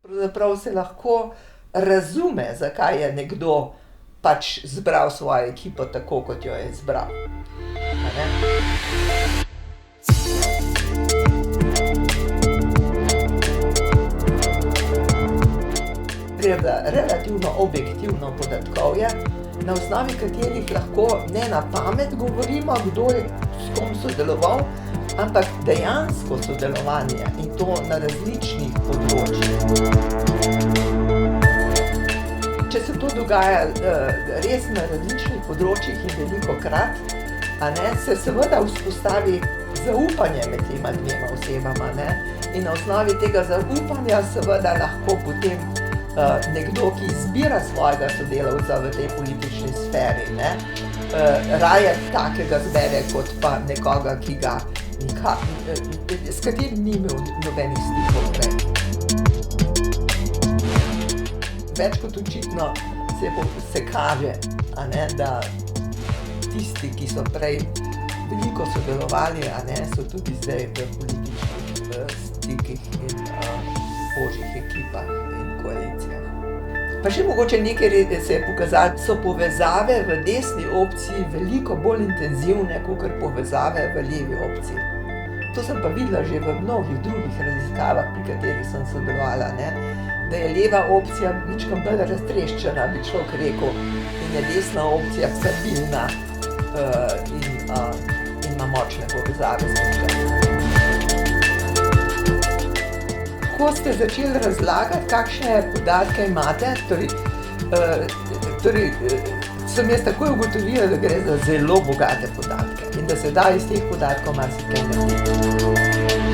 Pravzaprav se lahko razume, zakaj je nekdo pač zbral svojo ekipo tako, kot jo je izbral. A ne? Gre za relativno objektivno podatkovje, na osnovi katerih lahko ne na pamet govorimo, kdo je s kom sodeloval, ampak dejansko sodelovanje in to na različnih področjih. Če se to dogaja res na različnih področjih in velikokrat, se seveda vzpostavi zaupanje med tema dvema osebama, ne? In na osnovi tega zaupanja seveda lahko potem nekdo, ki izbira svojega sodelavca v tej politični sferi, ne? Raje takega zbere, kot pa nekoga, ki ga s katerim ni imel nobenih stikov prej. Več kot očitno se kaže, da tisti, ki so prej veliko sodelovali, so tudi zdaj v političnih stikih in ožjih ekipah in koalicijah. Pa še mogoče nekaj se je pokazalo, so povezave v desni opciji veliko bolj intenzivne, kakor povezave v levi opciji. To sem pa videla že v mnogih drugih raziskavah, pri katerih sem sodelovala, ne? Da je leva opcija mičkeno bolj raztreščena, bi človek rekel, in je desna opcija stabilna in ima močne povezave z njim. Ko ste začeli razlagati, kakšne podatke imate, sem jaz takoj ugotovila, da gre za zelo bogate podatke in da se da iz teh podatkov marsikaj narediti.